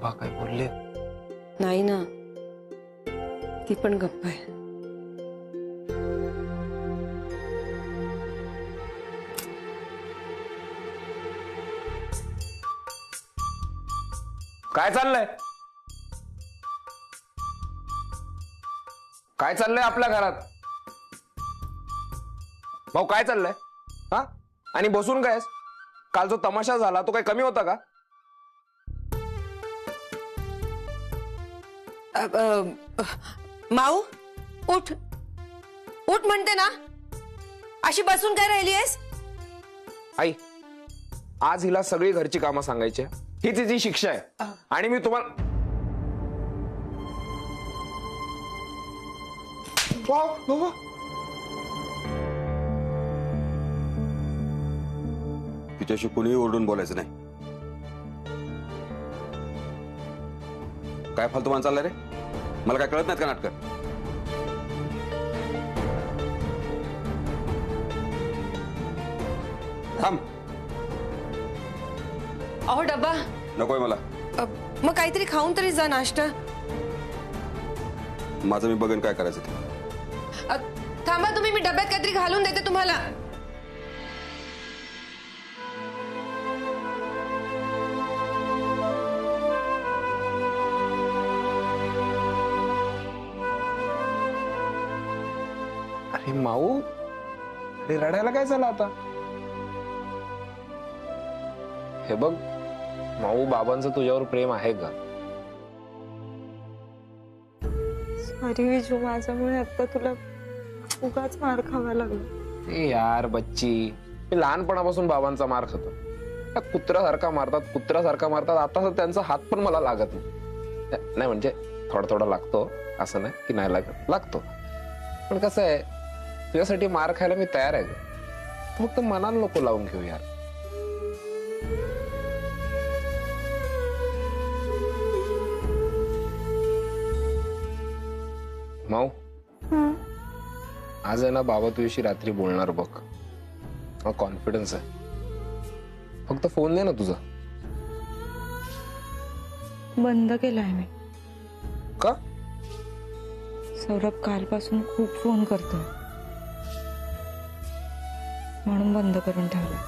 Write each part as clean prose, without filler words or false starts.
आबा काय बोलले? नाही ना, ती पण गप्प आहे. काय चाललंय? काय चाललंय आपल्या घरात? भाऊ काय चाललंय? हा? आणि बसून काय? काल जो तमाशा झाला तो काही कमी होता का? माऊ, उठ उठ म्हणते ना, अशी बसून काय राहिली आहेस? आई, आज हिला सगळी घरची कामं सांगायची, ही तिची शिक्षा आहे. आणि मी तुम्हाला तिच्याशी कुणीही ओरडून बोलायचं नाही. काय फालतू मान चाललाय रे? मला काय कळत नाहीत का नाटक? थांब. अहो डब्बा नकोय मला. मग काहीतरी खाऊन तरी जा, नाश्ता. माझं मी बघेन काय करायचं ते. थांबा तुम्ही, मी डब्यात काहीतरी घालून देते तुम्हाला. अरे माऊ, अरे रडायला काय झालं आता? हे बघ माऊ, बाबांचं तुझ्यावर प्रेम आहे का? सॉरी विजू, माझ्यामुळे आता तुला उगाच मार खावा लागला. ए यार बच्ची, मी लहानपणापासून बाबांचा मार खातो. कुत्र्यासारखा मारतात. आता त्यांचा हात पण मला लागत नाही. म्हणजे थोडा थोडा लागतो, असं नाही की नाही लागतो. पण कसं आहे, तुझ्यासाठी मार खायला मी तयार आहे. फक्त मनाला नको लावून घेऊ यार. माऊ, आज आहे ना बाबा तुझ्याशी रात्री बोलणार बघ. हा कॉन्फिडन्स आहे. फक्त फोन दे ना तुझा. बंद केलाय मी. का? सौरभ कालपासून खूप फोन करतोय, म्हणून बंद करून ठेवला.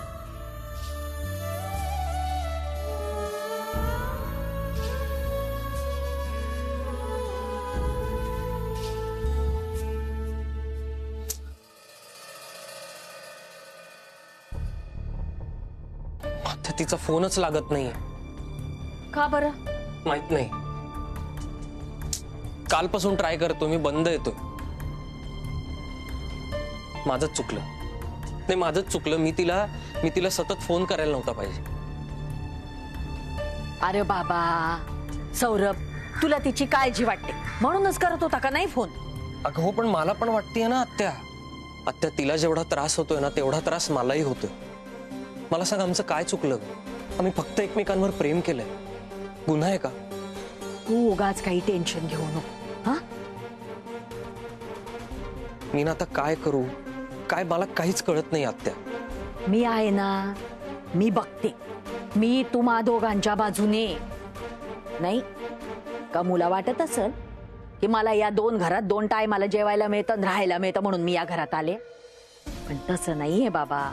तिचा फोनच लागत नाहीये. का बरं? माहित नाही. कालपासून ट्राय करतो मी, बंद येतोय. माझंच चुकलं. नाही, माझंच चुकलं. मी तिला सतत फोन करायला नव्हता पाहिजे. अरे बाबा सौरभ, तुला तिची काळजी वाटते म्हणूनच करत होता का नाही फोन? अगं हो, पण मला पण वाटतेय ना आत्या तिला जेवढा त्रास होतोय ना, तेवढा त्रास मलाही होतोय. मला सांग, आमचं काय चुकलं? आम्ही फक्त एकमेकांवर प्रेम केलंय. गुन्हा आहे का? तू उगाच काही टेन्शन घेऊ नको. हा, मी ना आता काय करू, काय मला काहीच कळत नाही आत्या. मी आहे ना, मी बघते. मी तुम्हा दोघांच्या बाजूने नाही का? मुला वाटत असेल की मला या दोन घरात 2 टायमाला जेवायला मिळतं, राहायला मिळतं म्हणून मी या घरात आले. पण तसं नाहीये बाबा.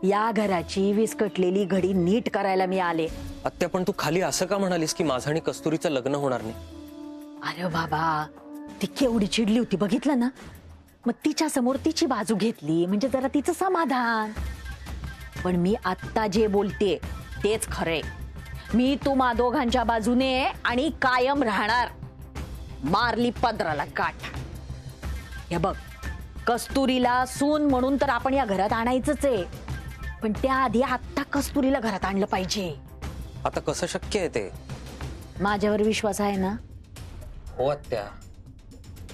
या घराची विस्कटलेली घडी नीट करायला मी आले. आत्या, पण तू खाली असं का म्हणालीस की माझं आणि कस्तुरीचं लग्न होणार नाही? अरे बाबा, ती केवढी चिडली होती बघितलं ना. मग तिच्या समोर तिची बाजू घेतली म्हणजे जरा तिचं समाधान. पण मी आत्ता जे बोलते तेच खरे. मी तुम्हा दोघांच्या बाजूने आणि कायम राहणार. मारली पदराला गाठ. हे बघ, कस्तुरीला सून म्हणून तर आपण या घरात आणायचंच आहे, पण त्याआधी आत्ता कस्तुरीला घरात आणलं पाहिजे. आता कसं शक्य आहे ते? माझ्यावर विश्वास आहे ना? हो आत्या.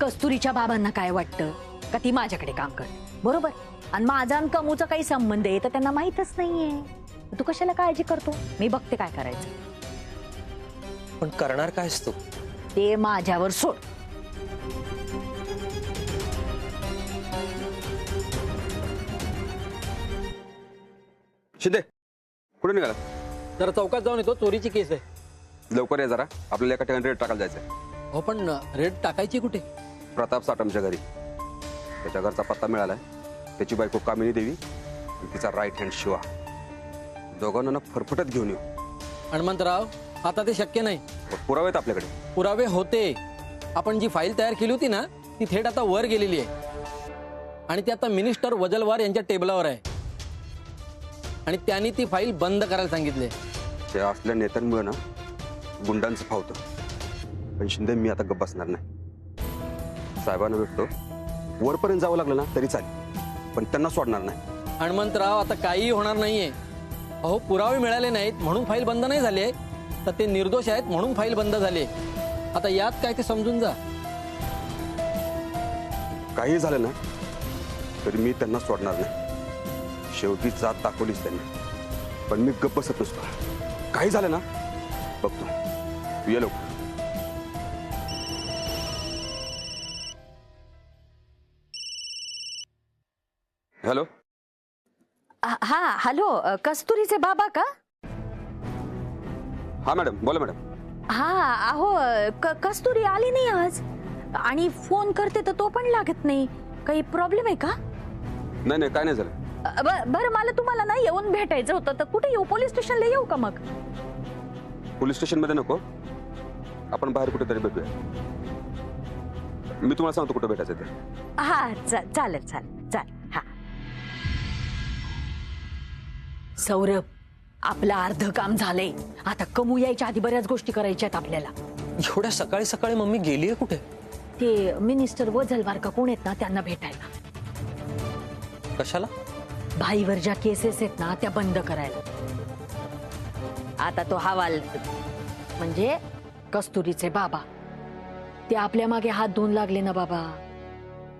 कस्तुरीच्या बाबांना काय वाटतं का ती माझ्याकडे काम करते, बरोबर? आणि माझा आणि कमूचा काही संबंध आहे तर त्यांना माहितच नाहीये. तू कशाला काळजी करतो? मी बघते काय करायचं. पण करणार कायस तू? ते माझ्यावर सोड. शिंदे, कुठे निघाला? जरा चौकात जाऊन येतो, चोरीची केस आहे. लवकर ये जरा, आपल्याला एका ठिकाणी रेट टाकायला जायचंय. हो पण रेट टाकायची कुठे? प्रताप साटमच्या घरी. त्याच्या घरचा पत्ता मिळालाय. त्याची बायको कामिनी देवी आणि तिचा राईट हँड शिवा. दोघांना ना फरफटत घेऊन येऊ. हनुमंतराव, आता ते शक्य नाही. पुरावे आहेत आपल्याकडे. पुरावे होते. आपण जी फाईल तयार केली होती ना, ती थेट आता वर गेलेली आहे आणि ती आता मिनिस्टर वजलवार यांच्या टेबलावर आहे आणि त्यांनी ती फाईल बंद करायला सांगितले. त्या असल्या नेत्यांमुळे ना गुंडांचं फावतं. पण शिंदे, मी आता गप्प बसणार नाही. साहेबांना भेटतो. वरपर्यंत जावं लागलं ना तरी चालेल, पण त्यांना सोडणार नाही. हनुमंतराव, आता काहीही होणार नाहीये. अहो, पुरावे मिळाले नाहीत म्हणून फाईल बंद नाही झाली आहे, तर ते निर्दोष आहेत म्हणून फाईल बंद झाली. आता यात काय ते समजून जा. काही झालं ना तरी मी त्यांना सोडणार नाही. शेवटी जात दाखवलीच त्यांनी, पण मी गप्प बसत नसतो. काही झालं ना बघतो. तू ये लवकर. हॅलो. हा हॅलो, कस्तुरीचे बाबा का? हा मॅडम, बोला मॅडम. हा अहो, कस्तुरी आली नाही आज आणि फोन करते तर तो पण लागत नाही. काही प्रॉब्लेम आहे का? नाही नाही, काय नाही झालं. बरं, मला तुम्हाला ना येऊन भेटायचं होतं, तर कुठे येऊ? पोलीस स्टेशनला येऊ का मग? पोलीस स्टेशन मध्ये नको, आपण बाहेर कुठेतरी भेटूया. मी तुम्हाला सांगतो कुठे भेटायचं ते. हा चालेल चालेल चालेल. हा सौरभ, आपलं अर्ध काम झालंय. आता कमू यायच्या आधी बऱ्याच गोष्टी करायच्यात आपल्याला. एवढ्या सकाळी सकाळी मम्मी गेलीये कुठे? ते मिनिस्टर वजलवार का कोण आहेत ना, त्यांना भेटायला. कशाला? भाईवर ज्या केसेस आहेत ना, त्या बंद करायला. आता तो हवाल म्हणजे कस्तुरीचे बाबा, ते आपल्या मागे हात धुवून लागले ना बाबा.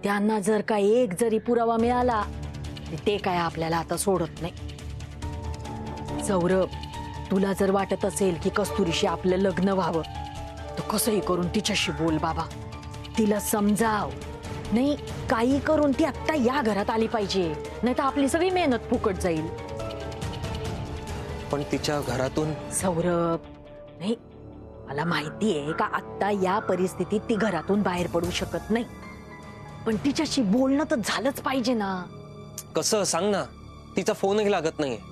त्यांना जर का एक जरी पुरावा मिळाला ते काय आपल्याला आता सोडत नाही. सौरभ, तुला जर वाटत असेल की कस्तुरीशी आपलं लग्न व्हावं, तर कसंही करून तिच्याशी बोल बाबा. तिला समजाव. नाही, काही करून ती आत्ता या घरात आली पाहिजे, नाही तर आपली सगळी मेहनत फुकट जाईल. पण तिच्या घरातून सौरभ, नाही, मला माहिती आहे का आत्ता या परिस्थितीत ती घरातून बाहेर पडू शकत नाही, पण तिच्याशी बोलणं तर झालंच पाहिजे ना. कसं सांग ना. तिचा फोनही लागत नाहीये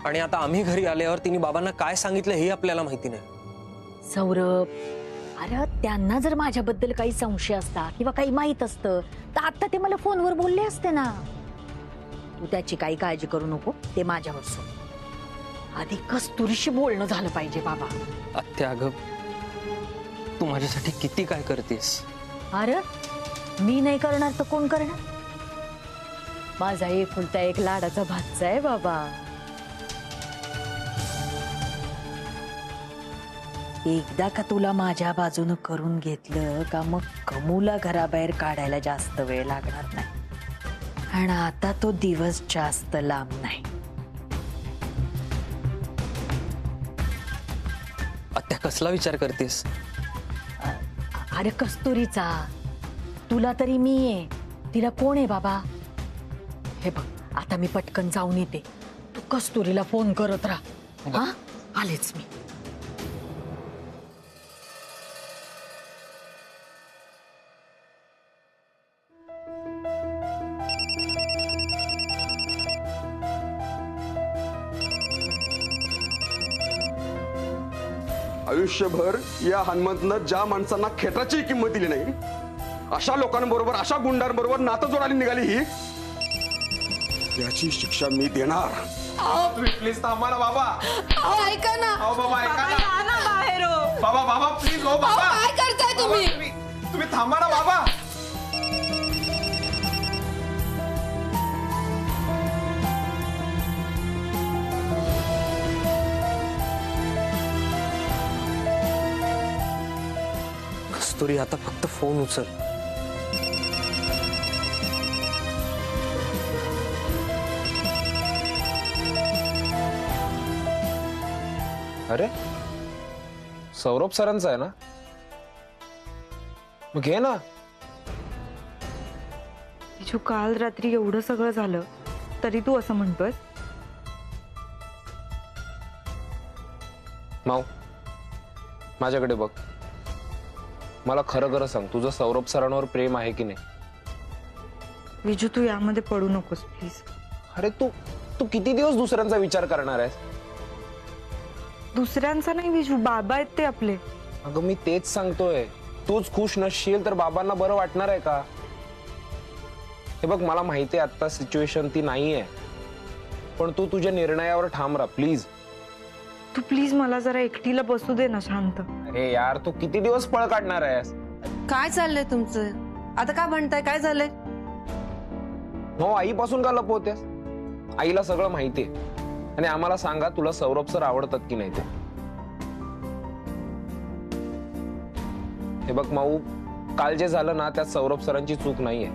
आणि आता आम्ही घरी आल्यावर तिने बाबांना काय सांगितलं हे आपल्याला माहिती नाही. सौरभ, अरे त्यांना जर माझ्याबद्दल काही संशय असता किंवा काही माहित असतं तर आता ते मला फोनवर बोलले असते ना. तू त्याची काही काळजी करू नको, ते माझ्यावर सोड. आधी कस्तुरीशी बोलणं झालं पाहिजे बाबा. आत्या, अगं तू माझ्यासाठी किती काय करतेस. अरे मी नाही करणार तर कोण करणार? माझा एकुलता एक लाडाचा भाचा आहे बाबा. एकदा का तुला माझ्या बाजूनं करून घेतलं का मग कमूला घराबाहेर काढायला जास्त वेळ लागणार नाही. आणि आता तो दिवस जास्त लांब नाही. आत्या, कसला विचार करतेस? अरे कस्तुरीचा. तुला तरी मी आहे, तिला कोण आहे बाबा? हे बघ, आता मी पटकन जाऊन येते, तू कस्तुरीला फोन करत राहा. हा, आलेच मी. आयुष्यभर या हनुमंतनं ज्या माणसांना खेटाची किंमत दिली नाही, अशा लोकांबरोबर, अशा गुंडांबरोबर नातं जोडायला निघाली ही, याची शिक्षा मी देणार. तुम्ही प्लीज थांबा ना बाबा. ऐका ना. बाबा ऐका ना. बाहेर हो. बाबा प्लीज. हो बाबा, काय करताय तुम्ही? तुम्ही थांबा ना बाबा. कस्तुरी, आता फक्त फोन उचल. अरे सौरभ सरांचा आहे ना, मग घे ना. विजू, काल रात्री एवढं सगळं झालं तरी तू असं म्हणतोय? माऊ, माझ्याकडे बघ. मला खरं खरं सांग, तुझं सौरभ सरांवर प्रेम आहे की नाही? विजू तू यामध्ये पडू नकोस प्लीज. अरे तू तू किती दिवस दुसऱ्यांचा विचार करणार आहेस? दुसऱ्यांचा नाही विजू, बाबा आहेत ते आपले. अगं मी तेच सांगतोय, तूच खुश नसशील तर बाबांना बरं वाटणार आहे का? हे बघ, मला माहिती आहे आता सिच्युएशन ती नाहीये, पण तू तुझ्या निर्णयावर ठाम राहा प्लीज. तू प्लीज मला जरा एकटीला बसू दे ना शांत. अरे यार, तू किती दिवस पळ काढणार आहेस? काय चाललंय तुमचं आता? का म्हणताय? काय झालंय? हो, आईपासून का लपवतेस? आईला सगळं माहितीये. आणि आम्हाला सांगा, तुला सौरभ सर आवडतात की नाही ते? हे बघ माऊ, काल जे झालं ना त्यात सौरभ सरांची चूक नाहीये,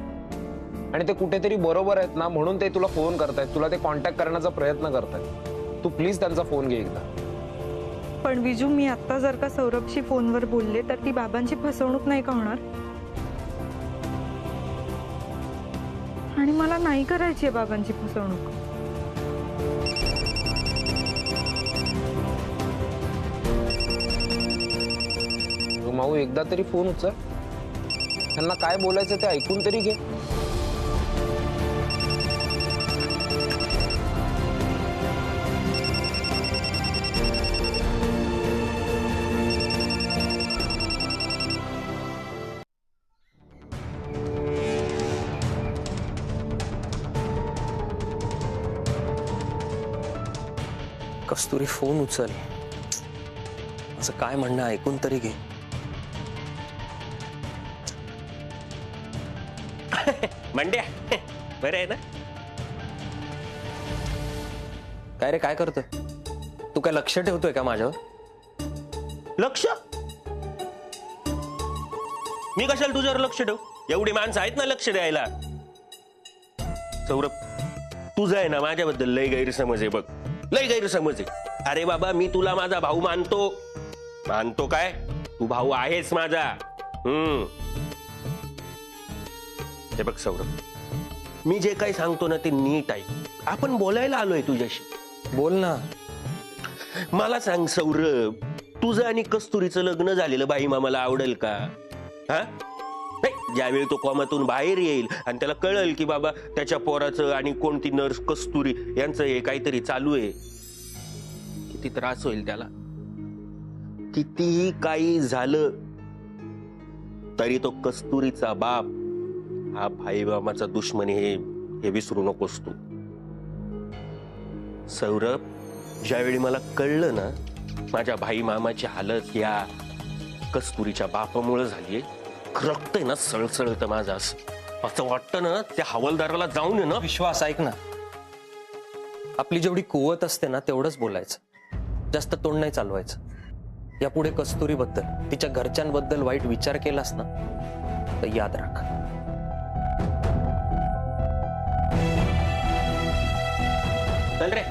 आणि ते कुठेतरी बरोबर आहेत ना, म्हणून ते तुला फोन करतायत, तुला ते कॉन्टॅक्ट करण्याचा प्रयत्न करतायत. तू प्लीज त्यांचा फोन घे एकदा. पण विजू, मी आता जर का सौरभशी फोनवर बोलले तर ती बाबांची फसवणूक नाही का होणार? आणि मला नाही करायची आहे बाबांची फसवणूक. माऊ, एकदा तरी फोन उचल, त्यांना काय बोलायचं ते ऐकून तरी घे. कस्तुरी फोन उचल, असं काय म्हणणं ऐकून तरी घे. मंड्या बरं आहे ना? काय रे, काय करतोय तू? काय लक्ष ठेवतोय का माझ्यावर? लक्ष? मी कशाला तुझ्यावर लक्ष ठेवू? एवढी माणसं आहेत ना लक्ष द्यायला. सौरभ, तुझा आहे ना माझ्याबद्दल लय गैरसमज आहे बघ, लय गैरसमज आहे. अरे बाबा, मी तुला माझा भाऊ मानतो. मानतो काय? तू भाऊ आहेस माझा. हे बघ सौरभ, मी जे काही सांगतो ना ते नीट आहे. आपण बोलायला आलोय तुझ्याशी. बोल ना. मला सांग सौरभ, तुझं आणि कस्तुरीचं लग्न झालेलं बाई मामाला आवडेल का? हा? ज्यावेळी तो कोमातून बाहेर येईल आणि त्याला कळेल की बाबा त्याच्या पोराचं आणि कोणती नर्स कस्तुरी यांचं हे काहीतरी चालू आहे, किती त्रास होईल त्याला. कितीही काही झालं तरी तो कस्तुरीचा बाप हा भाई मामाचा दुश्मन हे विसरू नकोस तू. सौरभ, ज्यावेळी मला कळलं ना माझ्या भाई मामाची हालत या कस्तुरीच्या बापामुळे झालीये, रक्त आहे ना सळसळतं माझं. असं वाटतं ना त्या हवालदाराला जाऊन आहे ना. विश्वास, ऐक ना, आपली जेवढी कुवत असते ना तेवढंच बोलायचं, जास्त तोंड नाही चालवायचं. यापुढे कस्तुरीबद्दल, तिच्या घरच्यांबद्दल वाईट विचार केलास ना तर याद राख. चल रे.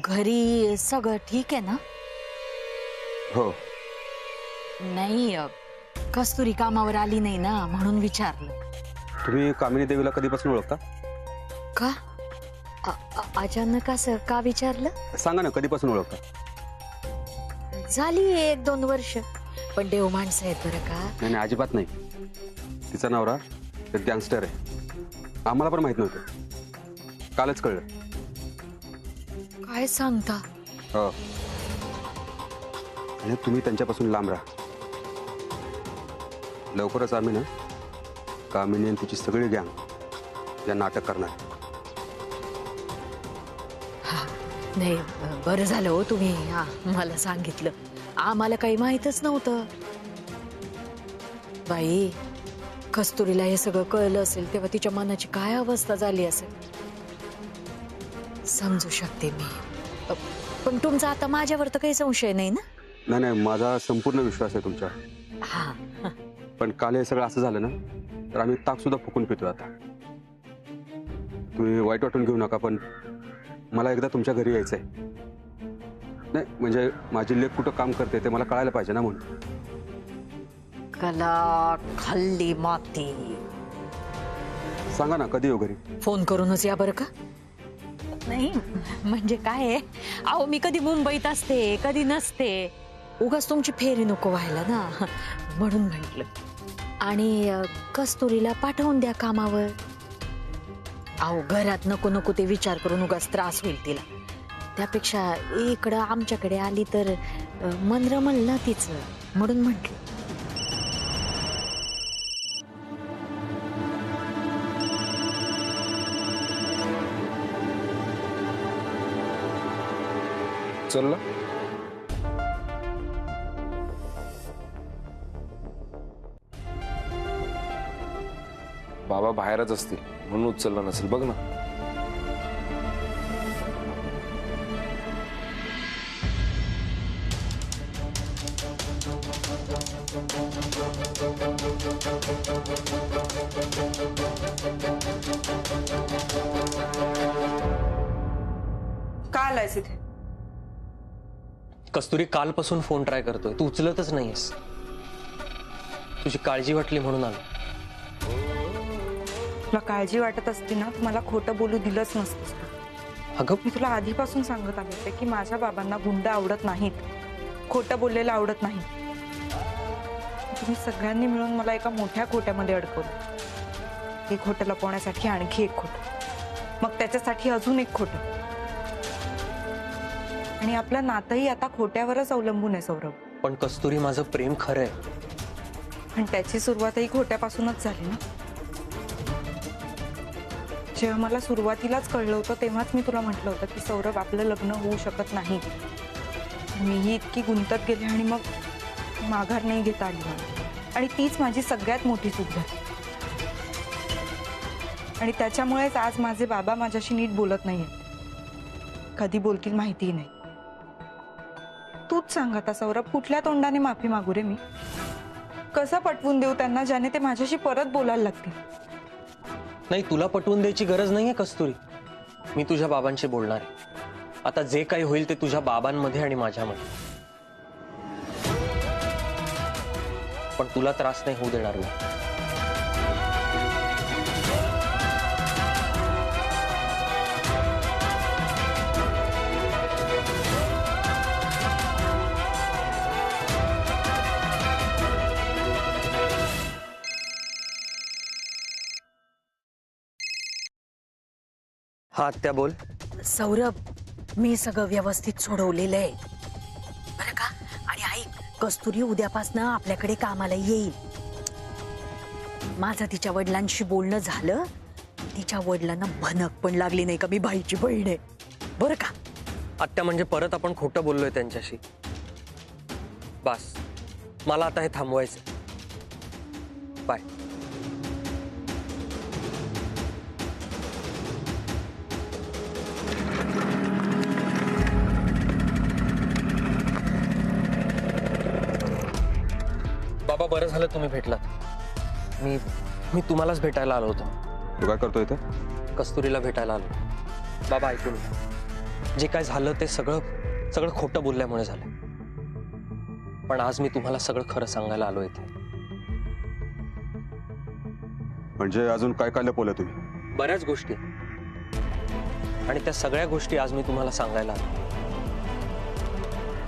घरी सगळं ठीक आहे ना? हो. नाही, कस्तुरी कामावर आली नाही ना म्हणून विचारलं. तुम्ही कामिनी देवीला कधीपासून ओळखता? का अचानक असं का विचारलं? सांगा ना, कधीपासून ओळखता? झाली 1-2 वर्ष, पण देव माणसं आहेत बरं का. नाही, अजिबात नाही. तिचा नवरा एक गँगस्टर आहे. आम्हाला पण माहित नव्हतं, कालच कळलं. काय सांगता? हो. आणि तुम्ही त्यांच्यापासून लांब राहा. लवकरच आम्ही ना कामिनी आणि तिची सगळी गँग या नाटक करणार. नाही, बरं झालं हो तुम्ही मला सांगितलं. आम्हाला काही माहीतच नव्हतं. बाई, कस्तुरीला हे सगळं कळलं असेल तेव्हा तिच्या मनाची काय अवस्था झाली असेल समजू शकते मी. पण तुमचा आता माझ्यावर तर काही संशय नाही ना? नाही नाही, माझा संपूर्ण विश्वास आहे तुमच्यावर. हा. पण काल हे सगळं असं झालं ना तर आम्ही ताक सुद्धा फुकून पितोय आता. तुम्ही वाईट वाटून घेऊ नका, पण मला एकदा तुमच्या घरी यायचंय. नाही म्हणजे माझी लेक कुठं काम करते ते मला कळायला पाहिजे ना म्हणून. कला खाल्ली माती सांगा ना कधी येऊ घरी? फोन करूनच या बरं का. नाही म्हणजे काय आहे, अहो मी कधी मुंबईत असते कधी नसते, उगाच तुमची फेरी नको व्हायला ना, म्हणून म्हटलं. आणि कस्तुरीला पाठवून द्या कामावर. अहो घरात नको नको ते विचार करून उगाच त्रास होईल तिला. त्यापेक्षा इकडं आमच्याकडे आली तर मन रमल ना तिचं, म्हणून म्हटलं. चल बाबा बाहेरच असतील म्हणून उचलला नसेल बघ ना. का आलायस इथे? कस्तुरी कालपासून फोन ट्राय करतोय, तू उचलतच नाहीयेस. तुझी काळजी वाटली म्हणून आलो. तुला काळजी वाटत असती ना मला खोटं बोलू दिलंच नसतंस तू. अगं मी तुला आधीपासून सांगत आले होते की माझ्या बाबांना गुंड आवडत नाहीत, खोटं बोललेलं आवडत नाही. तुम्ही सगळ्यांनी मिळून मला एका मोठ्या खोट्यामध्ये अडकवलं. एक खोटं लपवण्यासाठी आणखी एक खोटं, मग त्याच्यासाठी अजून एक खोटं. आणि आपलं नातंही आता खोट्यावरच अवलंबून आहे सौरभ. पण कस्तुरी माझं प्रेम खरं आहे. आणि त्याची सुरुवातही खोट्यापासूनच झाली ना. जेव्हा मला सुरुवातीलाच कळलं होतं तेव्हाच मी तुला म्हटलं होतं की सौरभ आपलं लग्न होऊ शकत नाही. मीही इतकी गुंतत गेले आणि मग माघार नाही घेता आली मला. आणि तीच माझी सगळ्यात मोठी चूक झाली. आणि त्याच्यामुळेच आज माझे बाबा माझ्याशी नीट बोलत नाहीयेत. कधी बोलतील माहितीही नाही. तूच सांग आता सौरभ, कुठल्या तोंडाने माफी मागू रे मी? कसं पटवून देऊ त्यांना ज्याने ते माझ्याशी परत बोलायला लागतील? नाही, तुला पटवून द्यायची गरज नाहीये कस्तुरी. मी तुझ्या बाबांशी बोलणार आहे. आता जे काही होईल ते तुझ्या बाबांमध्ये आणि माझ्यामध्ये. पण तुला त्रास नाही होऊ देणार मी. हा त्या बोल. सौरभ, मी सगळं व्यवस्थित सोडवलेलं आहे बरं का. आणि ऐक, कस्तुरी उद्यापासनं आपल्याकडे कामाला येईल. माझं तिच्या वडिलांशी बोलणं झालं. तिच्या वडिलांना भनक पण लागली नाही का मी बाईची बहीण आहे, बरं का. आत्या म्हणजे परत आपण खोटं बोललोय त्यांच्याशी. बस, मला आता हे थांबवायचं. बाय. बाबा, बरं झालं तुम्ही भेटलात. मी तुम्हालाच भेटायला आलो होतो. तू काय करतोय इथे? कस्तुरीला भेटायला आलो. बाबा ऐकून घ्या. जे काय झालं ते सगळं खोटं बोलल्यामुळे झालं. पण आज मी तुम्हाला सगळं खरं सांगायला आलो इथे. म्हणजे अजून काय काय लपवलं तुम्ही? बऱ्याच गोष्टी, आणि त्या सगळ्या गोष्टी आज मी तुम्हाला सांगायला आलो.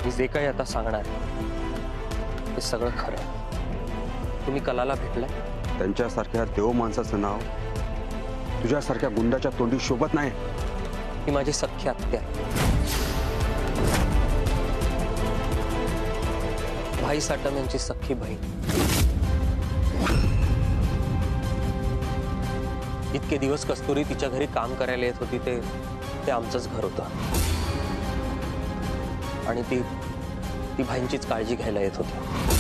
मी जे काही आता सांगणार ते सगळं खरं आहे. तुम्ही कलाला भेटलाय. त्यांच्यासारख्या देव माणसाचं नाव तुझ्यासारख्या गुंडाच्या तोंडी शोभत नाही. ही माझी सख्खी आत्या आहे. भाई साटम यांची सख्खी बहीण. इतके दिवस कस्तुरी तिच्या घरी काम करायला येत होती. ते आमचंच घर होतं. आणि ती भाईंचीच काळजी घ्यायला येत होती.